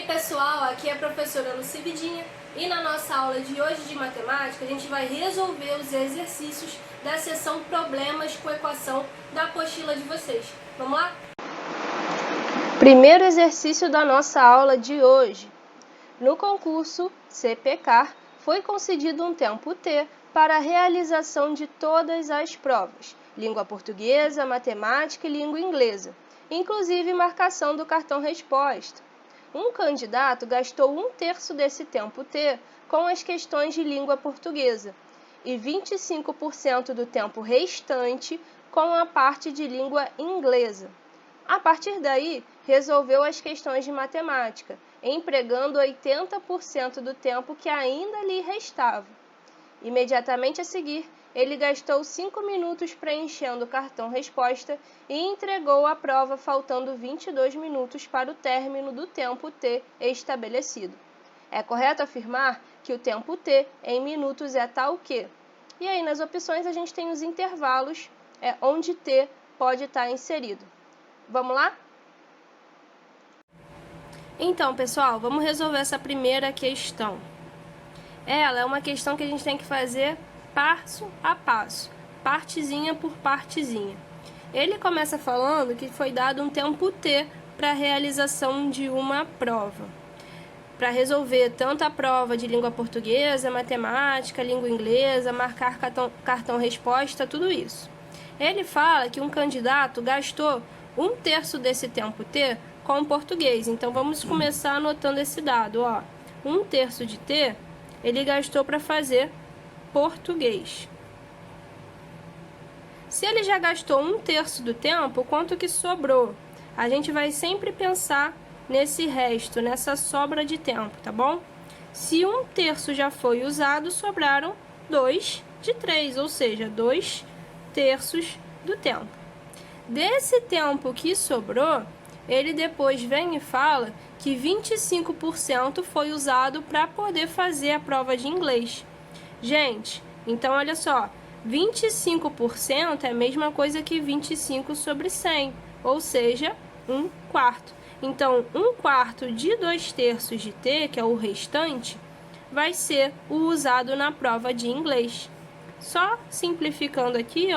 aí pessoal, aqui é a professora Lucy Vidinha e na nossa aula de hoje de matemática a gente vai resolver os exercícios da seção Problemas com Equação da apostila de vocês. Vamos lá? Primeiro exercício da nossa aula de hoje. No concurso CPCAR foi concedido um tempo T para a realização de todas as provas, língua portuguesa, matemática e língua inglesa, inclusive marcação do cartão resposta. Um candidato gastou 1/3 desse tempo T com as questões de língua portuguesa e 25% do tempo restante com a parte de língua inglesa. A partir daí, resolveu as questões de matemática, empregando 80% do tempo que ainda lhe restava. Imediatamente a seguir, ele gastou 5 minutos preenchendo o cartão resposta e entregou a prova faltando 22 minutos para o término do tempo T estabelecido. É correto afirmar que o tempo T em minutos é tal que... E aí nas opções a gente tem os intervalos onde T pode estar inserido. Vamos lá? Então, pessoal, vamos resolver essa primeira questão. Ela é uma questão que a gente tem que fazer passo a passo, partezinha por partezinha. Ele começa falando que foi dado um tempo T para a realização de uma prova. Para resolver tanto a prova de língua portuguesa, matemática, língua inglesa, marcar cartão resposta, tudo isso. Ele fala que um candidato gastou 1/3 desse tempo T com português. Então, vamos começar anotando esse dado. 1/3 de T ele gastou para fazer português. Se ele já gastou 1/3 do tempo, quanto que sobrou? A gente vai sempre pensar nesse resto, nessa sobra de tempo, tá bom? Se 1/3 já foi usado, sobraram 2 de 3, ou seja, 2/3 do tempo. Desse tempo que sobrou, ele depois vem e fala que 25% foi usado para poder fazer a prova de inglês. Gente, então olha só, 25% é a mesma coisa que 25 sobre 100, ou seja, 1/4. Então, 1/4 de 2/3 de T, que é o restante, vai ser o usado na prova de inglês. Só simplificando aqui,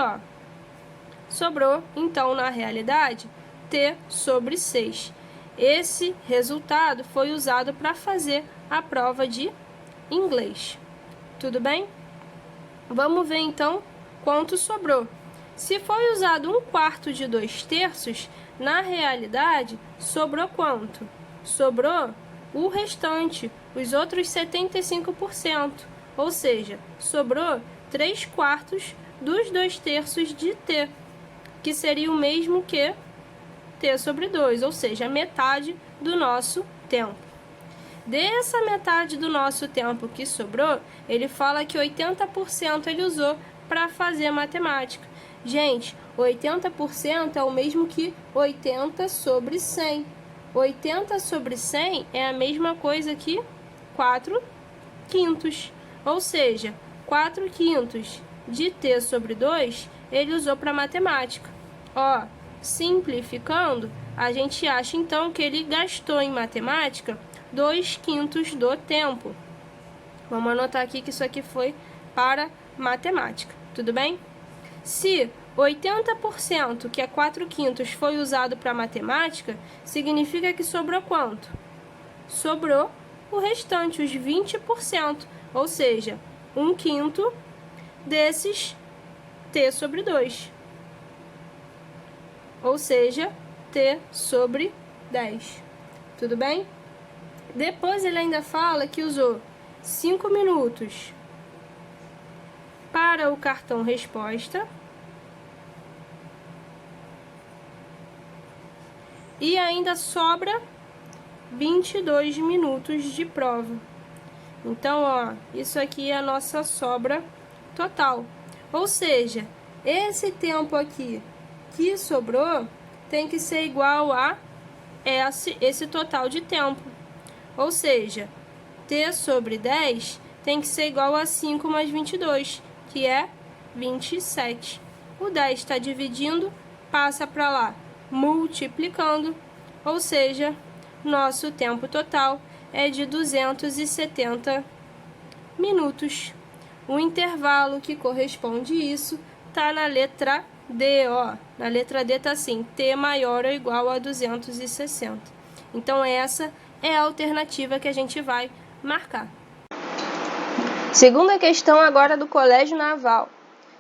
sobrou, então, na realidade, T sobre 6. Esse resultado foi usado para fazer a prova de inglês. Tudo bem? Vamos ver, então, quanto sobrou. Se foi usado 1/4 de 2/3, na realidade, sobrou quanto? Sobrou o restante, os outros 75%. Ou seja, sobrou 3/4 dos 2/3 de T, que seria o mesmo que T sobre 2, ou seja, metade do nosso tempo. Dessa metade do nosso tempo que sobrou, ele fala que 80% ele usou para fazer matemática. Gente, 80% é o mesmo que 80 sobre 100. 80 sobre 100 é a mesma coisa que 4/5. Ou seja, 4/5 de T sobre 2, ele usou para matemática. Simplificando, a gente acha então que ele gastou em matemática 2/5 do tempo. Vamos anotar aqui que isso aqui foi para matemática, tudo bem? Se 80%, que é 4/5, foi usado para matemática, significa que sobrou quanto? Sobrou o restante, os 20%, ou seja, 1/5 desses T sobre 2. Ou seja, T sobre 10. Tudo bem? Depois ele ainda fala que usou 5 minutos para o cartão resposta e ainda sobra 22 minutos de prova. Então, isso aqui é a nossa sobra total. Ou seja, esse tempo aqui que sobrou tem que ser igual a esse total de tempo. Ou seja, T sobre 10 tem que ser igual a 5 mais 22, que é 27. O 10 está dividindo, passa para lá multiplicando, ou seja, nosso tempo total é de 270 minutos. O intervalo que corresponde a isso está na letra D, ó. Na letra D tá assim, t maior ou igual a 260. Então essa é a alternativa que a gente vai marcar. Segunda questão agora do Colégio Naval.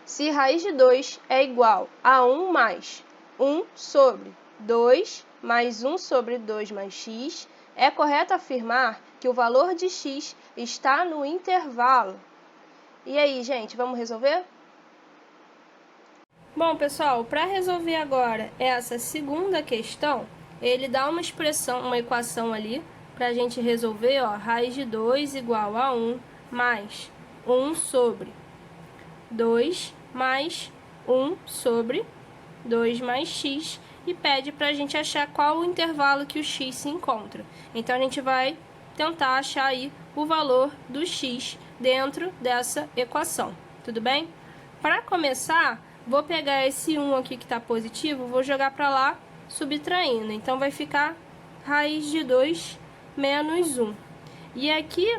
Se raiz de 2 é igual a 1 mais 1 sobre 2 mais 1 sobre 2 mais x, é correto afirmar que o valor de x está no intervalo. E aí, gente, vamos resolver? Bom, pessoal, para resolver agora essa segunda questão, ele dá uma expressão, uma equação ali, para a gente resolver, ó, raiz de 2 igual a 1 mais 1 sobre 2 mais 1 sobre 2 mais x, e pede para a gente achar qual o intervalo que o x se encontra. Então, a gente vai tentar achar aí o valor do x dentro dessa equação, tudo bem? Para começar, vou pegar esse 1 aqui que está positivo, vou jogar para lá, subtraindo. Então, vai ficar raiz de 2 menos 1. E aqui,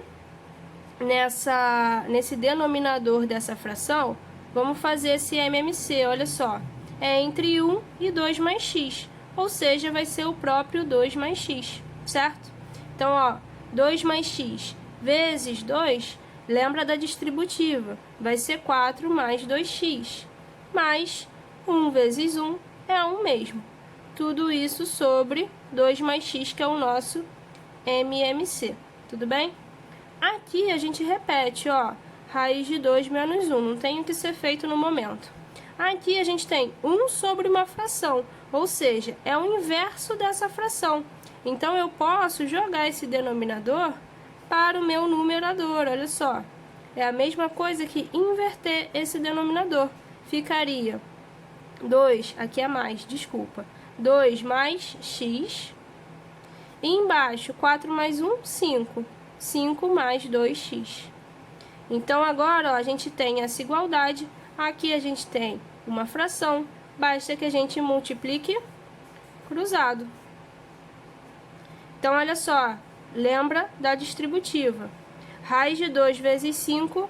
nesse denominador dessa fração, vamos fazer esse MMC, olha só. É entre 1 e 2 mais x, ou seja, vai ser o próprio 2 mais x, certo? Então, ó, 2 mais x vezes 2, lembra da distributiva, vai ser 4 mais 2x, mais 1 vezes 1 é 1 mesmo. Tudo isso sobre 2 mais x, que é o nosso MMC, tudo bem? Aqui a gente repete, ó, raiz de 2 menos 1, não tem o que ser feito no momento. Aqui a gente tem 1 sobre uma fração, ou seja, é o inverso dessa fração. Então, eu posso jogar esse denominador para o meu numerador, olha só. É a mesma coisa que inverter esse denominador. Ficaria 2, aqui é mais, desculpa, 2 mais x, e embaixo 4 mais 1, 5, 5 mais 2x. Então, agora, ó, a gente tem essa igualdade, aqui a gente tem uma fração, basta que a gente multiplique cruzado. Então, olha só, lembra da distributiva. Raiz de 2 vezes 5,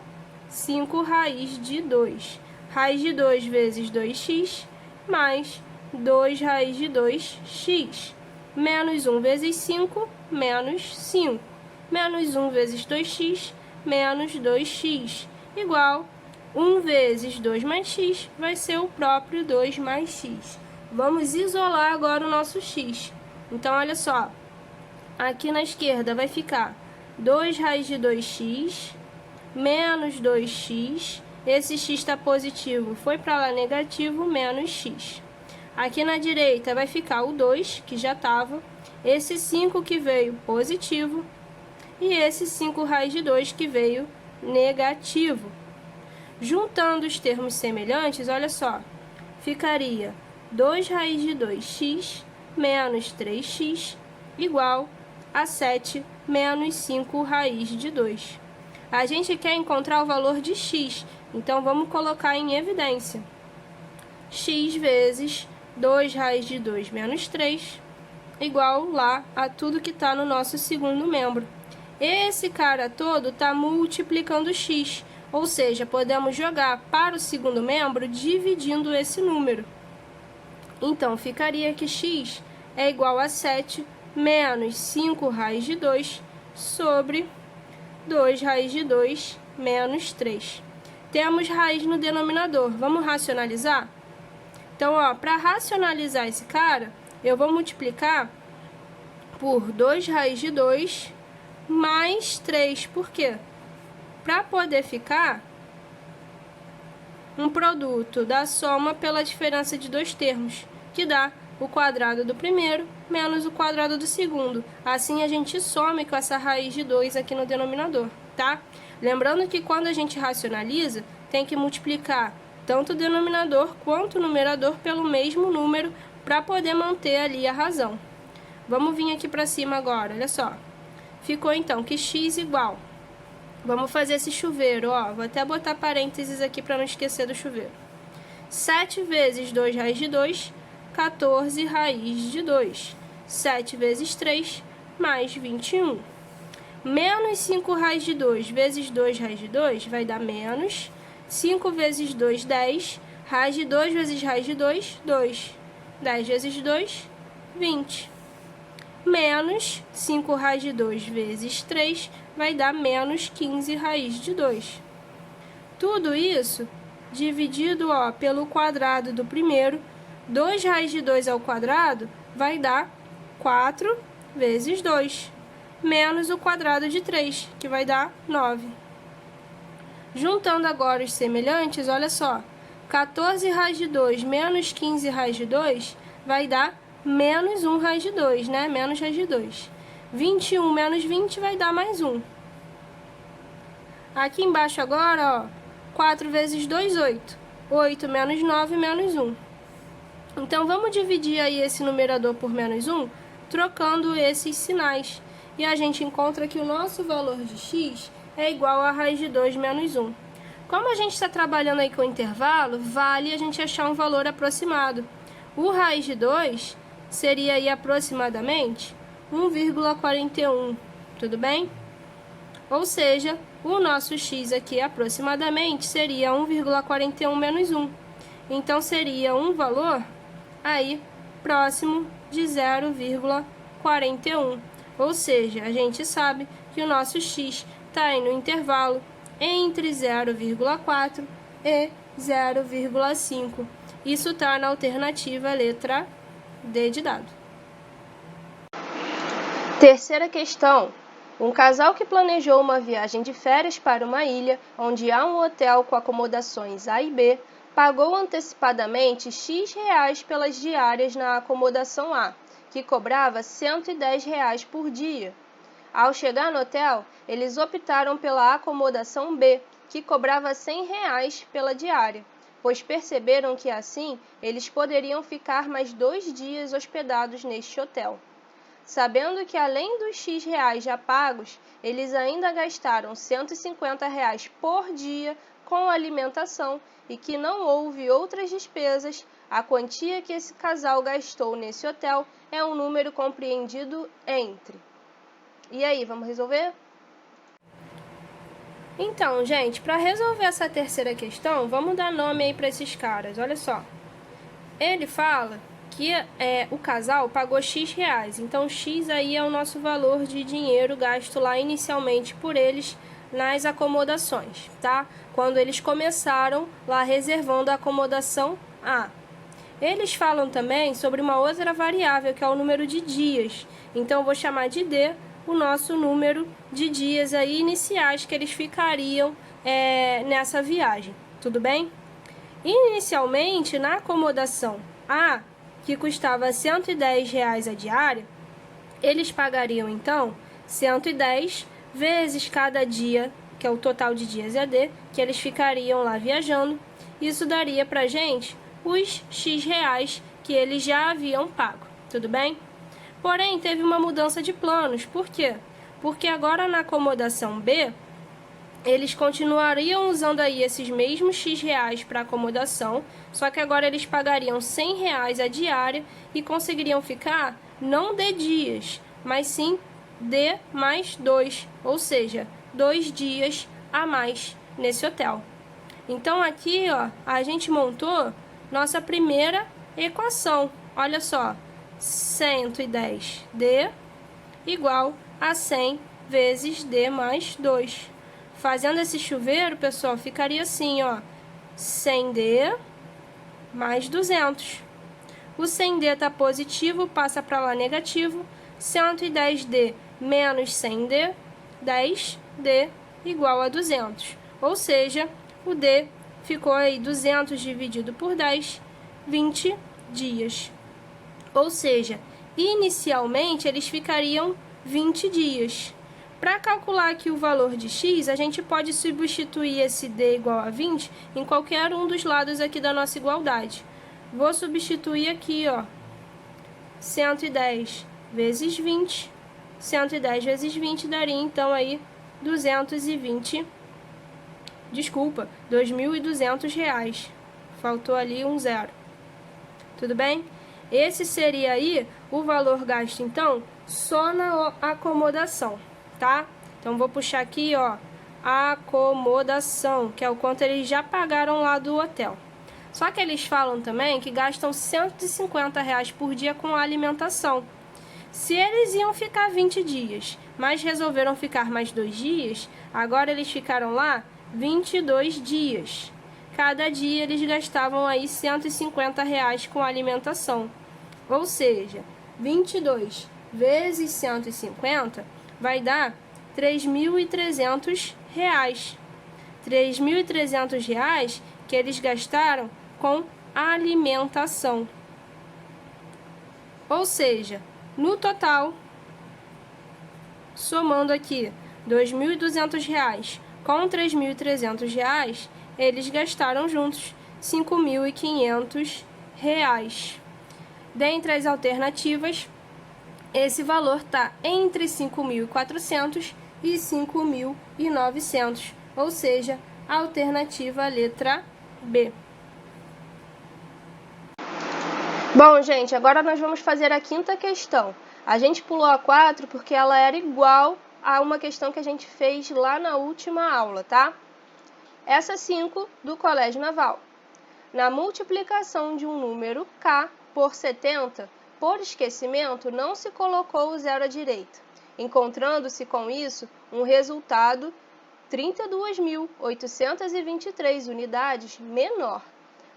5 raiz de 2. Raiz de 2 vezes 2x, mais 2 raiz de 2x. Menos 1 vezes 5, menos 5. Menos 1 vezes 2x, menos 2x. Igual 1 vezes 2 mais x, vai ser o próprio 2 mais x. Vamos isolar agora o nosso x. Então, olha só. Aqui na esquerda vai ficar 2 raiz de 2x, menos 2x. Esse x está positivo, foi para lá negativo, menos x. Aqui na direita vai ficar o 2, que já estava. Esse 5 que veio positivo. E esse 5 raiz de 2 que veio negativo. Juntando os termos semelhantes, olha só. Ficaria 2 raiz de 2x, menos 3x, igual a 7 menos 5 raiz de 2. A gente quer encontrar o valor de x, então vamos colocar em evidência. X vezes 2 raiz de 2 menos 3, igual lá a tudo que está no nosso segundo membro. Esse cara todo está multiplicando x, ou seja, podemos jogar para o segundo membro dividindo esse número. Então, ficaria que x é igual a 7 menos 5 raiz de 2 sobre 2 raiz de 2 menos 3. Temos raiz no denominador. Vamos racionalizar? Então, ó, para racionalizar esse cara, eu vou multiplicar por 2 raiz de 2 mais 3. Por quê? Para poder ficar um produto da soma pela diferença de dois termos, que dá o quadrado do primeiro menos o quadrado do segundo. Assim, a gente some com essa raiz de 2 aqui no denominador, tá? Lembrando que quando a gente racionaliza, tem que multiplicar tanto o denominador quanto o numerador pelo mesmo número para poder manter ali a razão. Vamos vir aqui para cima agora, olha só. Ficou então que x igual. Vamos fazer esse chuveiro, ó. Vou até botar parênteses aqui para não esquecer do chuveiro. 7 vezes 2 raiz de 2, 14 raiz de 2. 7 vezes 3, mais 21. Menos 5 raiz de 2 vezes 2 raiz de 2 vai dar menos 5 vezes 2, 10. Raiz de 2 vezes raiz de 2, 2. 10 vezes 2, 20. Menos 5 raiz de 2 vezes 3 vai dar menos 15 raiz de 2. Tudo isso dividido pelo quadrado do primeiro. 2 raiz de 2 ao quadrado vai dar 4 vezes 2. Menos o quadrado de 3, que vai dar 9. Juntando agora os semelhantes, olha só. 14 raiz de 2 menos 15 raiz de 2 vai dar menos 1 raiz de 2, né? Menos raiz de 2. 21 menos 20 vai dar mais 1. Aqui embaixo agora, 4 vezes 2, 8. 8 menos 9 menos 1. Então, vamos dividir aí esse numerador por menos 1, trocando esses sinais. E a gente encontra que o nosso valor de x é igual a raiz de 2 menos 1. Como a gente está trabalhando aí com intervalo, vale a gente achar um valor aproximado. O raiz de 2 seria aí aproximadamente 1,41, tudo bem? Ou seja, o nosso x aqui aproximadamente seria 1,41 menos 1. Então, seria um valor aí próximo de 0,41. Ou seja, a gente sabe que o nosso x está aí no intervalo entre 0,4 e 0,5. Isso está na alternativa letra D de dado. Terceira questão. Um casal que planejou uma viagem de férias para uma ilha, onde há um hotel com acomodações A e B, pagou antecipadamente X reais pelas diárias na acomodação A, que cobrava R$110 por dia. Ao chegar no hotel, eles optaram pela acomodação B, que cobrava R$100 pela diária, pois perceberam que assim eles poderiam ficar mais 2 dias hospedados neste hotel. Sabendo que além dos X reais já pagos, eles ainda gastaram R$150 por dia com alimentação e que não houve outras despesas, a quantia que esse casal gastou nesse hotel é um número compreendido entre. E aí, vamos resolver? Então, gente, para resolver essa terceira questão, vamos dar nome aí para esses caras. Olha só. Ele fala que o casal pagou X reais. Então, X aí é o nosso valor de dinheiro gasto lá inicialmente por eles nas acomodações, tá? Quando eles começaram lá reservando a acomodação A. Eles falam também sobre uma outra variável, que é o número de dias. Então, eu vou chamar de D o nosso número de dias aí iniciais que eles ficariam nessa viagem, tudo bem? Inicialmente, na acomodação A, que custava R$110 a diária, eles pagariam, então, 110 vezes cada dia, que é o total de dias EAD, que eles ficariam lá viajando. Isso daria pra gente os X reais que eles já haviam pago, tudo bem? Porém, teve uma mudança de planos. Por quê? Porque agora na acomodação B, eles continuariam usando aí esses mesmos X reais para acomodação, só que agora eles pagariam R$100 a diária e conseguiriam ficar não de dias, mas sim de mais 2, ou seja, 2 dias a mais nesse hotel. Então aqui, a gente montou nossa primeira equação. Olha só, 110D igual a 100 vezes D mais 2. Fazendo esse chuveiro, pessoal, ficaria assim, 100D mais 200. O 100D está positivo, passa para lá negativo. 110D menos 100D, 10D igual a 200. Ou seja, o D ficou aí 200 dividido por 10, 20 dias. Ou seja, inicialmente eles ficariam 20 dias. Para calcular aqui o valor de x, a gente pode substituir esse D igual a 20 em qualquer um dos lados aqui da nossa igualdade. Vou substituir aqui, 110 vezes 20. 110 vezes 20 daria, então, aí, 2.200 reais. Faltou ali um zero. Tudo bem? Esse seria aí o valor gasto, então, só na acomodação, tá? Então, vou puxar aqui, ó, acomodação, que é o quanto eles já pagaram lá do hotel. Só que eles falam também que gastam R$150 por dia com alimentação. Se eles iam ficar 20 dias, mas resolveram ficar mais 2 dias, agora eles ficaram lá 22 dias. Cada dia eles gastavam aí R$150 com alimentação. Ou seja, 22 vezes 150 vai dar R$3.300. R$3.300 que eles gastaram com alimentação. Ou seja, no total, somando aqui R$2.200 com R$3.300, eles gastaram juntos R$5.500. Dentre as alternativas, esse valor está entre 5.400 e 5.900, ou seja, a alternativa letra B. Bom, gente, agora nós vamos fazer a quinta questão. A gente pulou a 4 porque ela era igual a uma questão que a gente fez lá na última aula, tá? Essa 5 do Colégio Naval. Na multiplicação de um número K por 70, por esquecimento, não se colocou o zero à direita, encontrando-se com isso um resultado 32.823 unidades menor.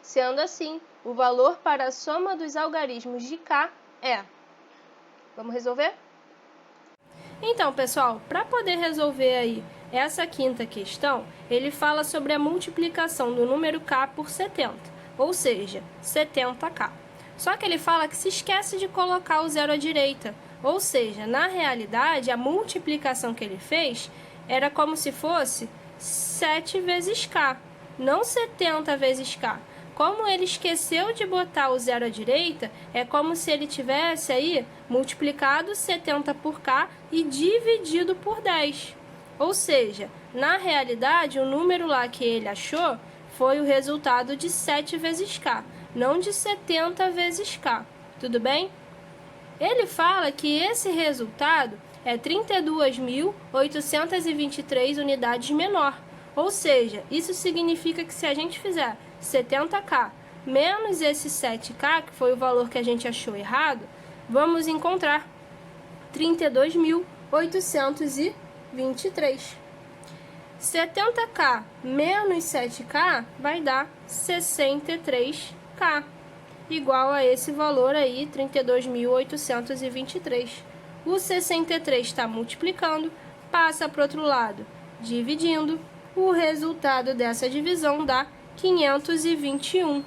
Sendo assim, o valor para a soma dos algarismos de K é... Vamos resolver? Então, pessoal, para poder resolver aí essa quinta questão, ele fala sobre a multiplicação do número K por 70, ou seja, 70K. Só que ele fala que se esquece de colocar o zero à direita, ou seja, na realidade, a multiplicação que ele fez era como se fosse 7 vezes K, não 70 vezes K. Como ele esqueceu de botar o zero à direita, é como se ele tivesse aí multiplicado 70 por K e dividido por 10. Ou seja, na realidade, o número lá que ele achou foi o resultado de 7 vezes K, não de 70 vezes K. Tudo bem? Ele fala que esse resultado é 32.823 unidades menor. Ou seja, isso significa que se a gente fizer 70K menos esse 7K, que foi o valor que a gente achou errado, vamos encontrar 32.823. 70K menos 7K vai dar 63K, igual a esse valor aí, 32.823. O 63 está multiplicando, passa para o outro lado, dividindo. O resultado dessa divisão dá 521.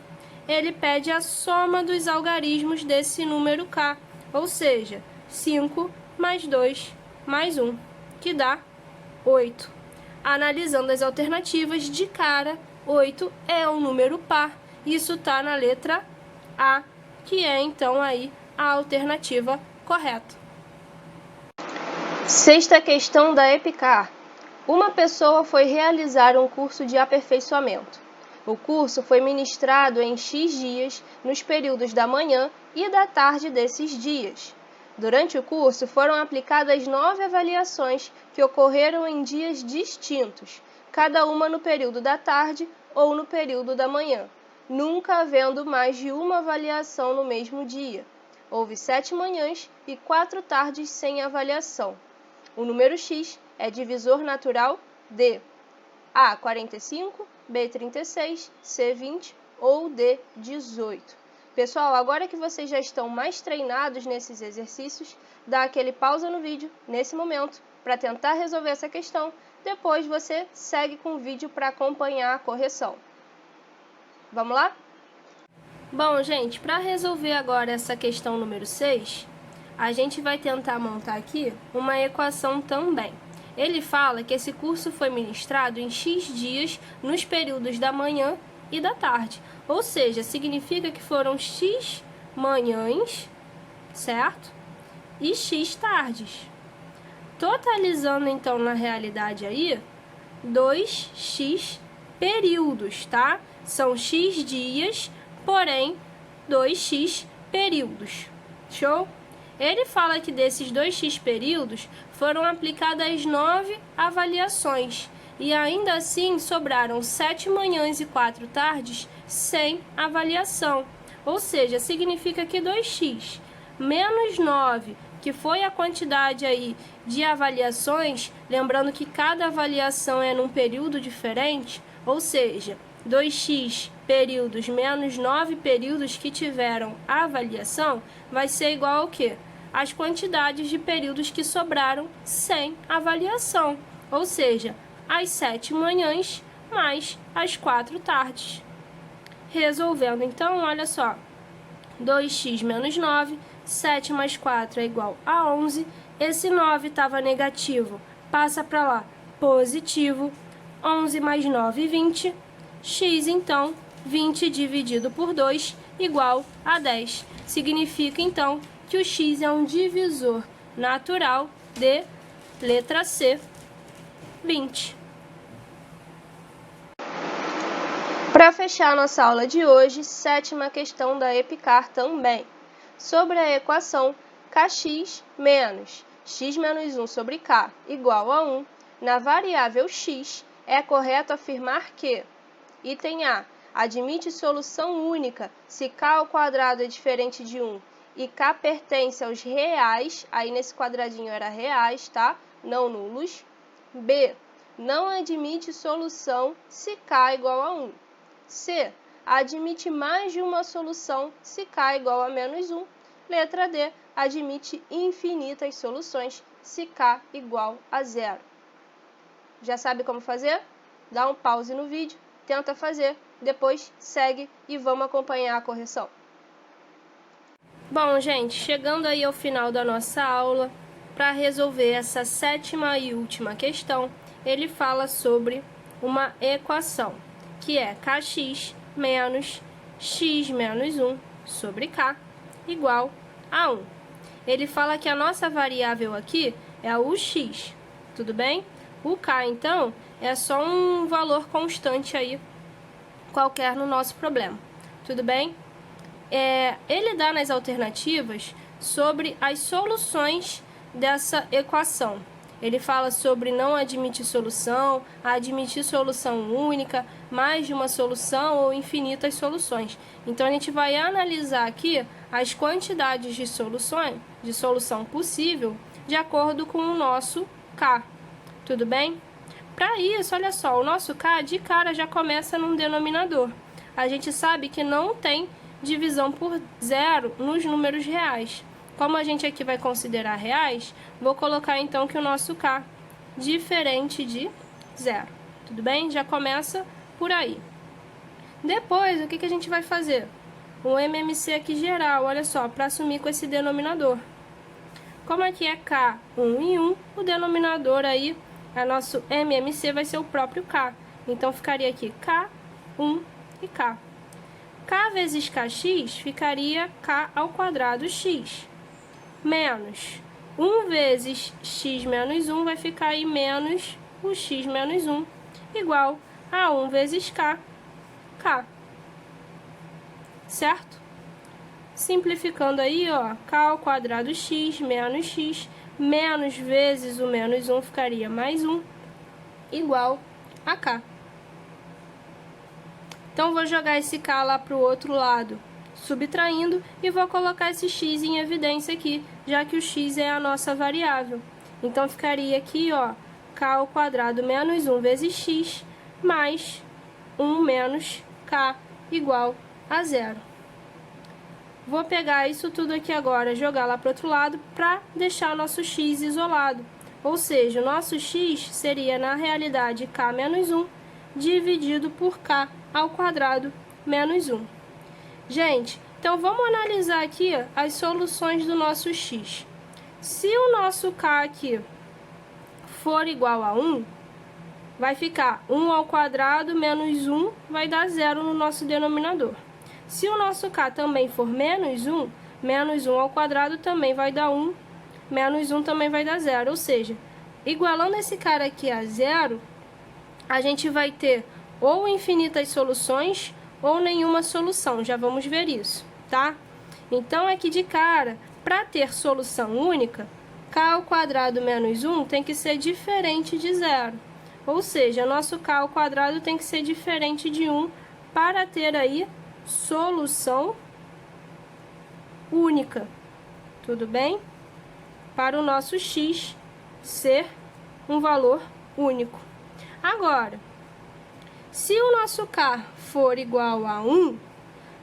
Ele pede a soma dos algarismos desse número K, ou seja, 5 mais 2 mais 1, que dá 8. Analisando as alternativas, de cara, 8 é um número par. Isso está na letra A, que é então aí a alternativa correta. Sexta questão da EPICAR. Uma pessoa foi realizar um curso de aperfeiçoamento. O curso foi ministrado em X dias, nos períodos da manhã e da tarde desses dias. Durante o curso foram aplicadas 9 avaliações que ocorreram em dias distintos, cada uma no período da tarde ou no período da manhã, nunca havendo mais de uma avaliação no mesmo dia. Houve 7 manhãs e 4 tardes sem avaliação. O número X é divisor natural de A, 45, B, 36, C, 20 ou D, 18. Pessoal, agora que vocês já estão mais treinados nesses exercícios, dá aquele pausa no vídeo, nesse momento, para tentar resolver essa questão. Depois você segue com o vídeo para acompanhar a correção. Vamos lá? Bom, gente, para resolver agora essa questão número 6, a gente vai tentar montar aqui uma equação também. Ele fala que esse curso foi ministrado em X dias nos períodos da manhã e da tarde. Ou seja, significa que foram X manhãs, certo? E X tardes. Totalizando, então, na realidade aí, 2x períodos, tá? São X dias, porém, 2x períodos. Show? Ele fala que desses 2x períodos foram aplicadas 9 avaliações e ainda assim sobraram 7 manhãs e 4 tardes sem avaliação. Ou seja, significa que 2x menos 9, que foi a quantidade aí de avaliações, lembrando que cada avaliação é num período diferente, ou seja, 2x períodos menos 9 períodos que tiveram avaliação vai ser igual ao quê? As quantidades de períodos que sobraram sem avaliação, ou seja, as 7 manhãs mais as 4 tardes. Resolvendo, então, olha só, 2x menos 9, 7 mais 4 é igual a 11, esse 9 estava negativo, passa para lá, positivo, 11 mais 9, 20, x, então, 20 dividido por 2 igual a 10. Significa, então, que o x é um divisor natural de letra C, 20. Para fechar nossa aula de hoje, 7ª questão da EPICAR também. Sobre a equação kx menos x menos 1 sobre k igual a 1, na variável x, é correto afirmar que: item A, admite solução única se k ao quadrado é diferente de 1 e k pertence aos reais, aí nesse quadradinho era reais, tá? Não nulos. B, não admite solução se k é igual a 1. C, admite mais de uma solução se k é igual a menos 1. Letra D, admite infinitas soluções se k igual a 0. Já sabe como fazer? Dá um pause no vídeo, tenta fazer, depois segue e vamos acompanhar a correção. Bom, gente, chegando aí ao final da nossa aula, para resolver essa 7ª e última questão, ele fala sobre uma equação, que é kx menos x menos 1 sobre k igual a 1. Ele fala que a nossa variável aqui é o x, tudo bem? O k, então, é só um valor constante aí, qualquer no nosso problema, tudo bem? Ele dá nas alternativas sobre as soluções dessa equação. Ele fala sobre não admitir solução, admitir solução única, mais de uma solução ou infinitas soluções. Então, a gente vai analisar aqui as quantidades de solução possível de acordo com o nosso k, tudo bem? Para isso, olha só, o nosso k de cara já começa num denominador. A gente sabe que não tem divisão por zero nos números reais. Como a gente aqui vai considerar reais, vou colocar então que o nosso k diferente de zero. Tudo bem? Já começa por aí. Depois, o que a gente vai fazer? O MMC aqui geral, olha só, para assumir com esse denominador. Como aqui é k, 1 e 1, o denominador aí, nosso MMC vai ser o próprio k. Então, ficaria aqui k, 1 e k. K vezes kx ficaria k ao quadrado x. Menos 1 vezes x menos 1 vai ficar aí menos o x menos 1, igual a 1 vezes k, k. Certo? Simplificando aí, ó, k ao quadrado x, menos vezes o menos 1 ficaria mais 1, igual a k. Então, vou jogar esse k lá para o outro lado, subtraindo, e vou colocar esse x em evidência aqui, já que o x é a nossa variável. Então, ficaria aqui, ó, k ao quadrado menos 1 vezes x, mais 1 menos k, igual a 0. Vou pegar isso tudo aqui agora, jogar lá para o outro lado, para deixar o nosso x isolado. Ou seja, o nosso x seria, na realidade, k menos 1, dividido por k ao quadrado menos 1. Gente, então vamos analisar aqui as soluções do nosso x. Se o nosso k aqui for igual a 1, vai ficar 1 ao quadrado menos 1, vai dar 0 no nosso denominador. Se o nosso k também for menos 1 ao quadrado também vai dar 1, menos 1 também vai dar 0. Ou seja, igualando esse cara aqui a 0, a gente vai ter ou infinitas soluções ou nenhuma solução. Já vamos ver isso, tá? Então, aqui de cara, para ter solução única, k ao quadrado menos 1 tem que ser diferente de zero. Ou seja, nosso k ao quadrado tem que ser diferente de 1 para ter aí solução única. Tudo bem? Para o nosso x ser um valor único. Agora, se o nosso k for igual a 1,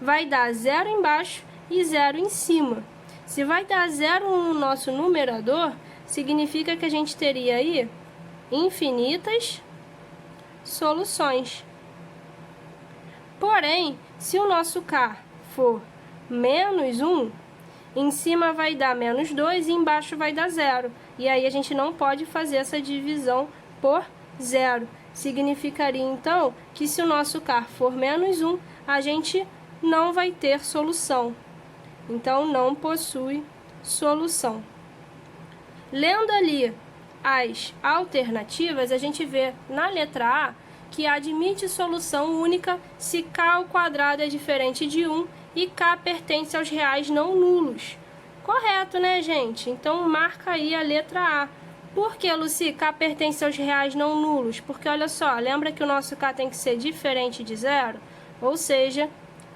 vai dar 0 embaixo e 0 em cima. Se vai dar 0 no nosso numerador, significa que a gente teria aí infinitas soluções. Porém, se o nosso k for menos 1, em cima vai dar menos 2 e embaixo vai dar 0. E aí a gente não pode fazer essa divisão por 0. Significaria, então, que se o nosso k for menos 1, a gente não vai ter solução. Então, não possui solução. Lendo ali as alternativas, a gente vê na letra A que admite solução única se k ao quadrado é diferente de 1 e k pertence aos reais não nulos. Correto, né, gente? Então, marca aí a letra A. Por que, Lucy, k pertence aos reais não nulos? Porque, olha só, lembra que o nosso k tem que ser diferente de zero? Ou seja,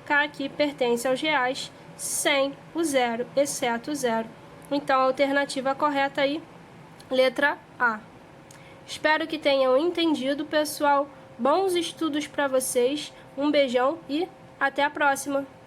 k aqui pertence aos reais sem o zero, exceto o zero. Então, a alternativa correta aí, letra A. Espero que tenham entendido, pessoal. Bons estudos para vocês. Um beijão e até a próxima!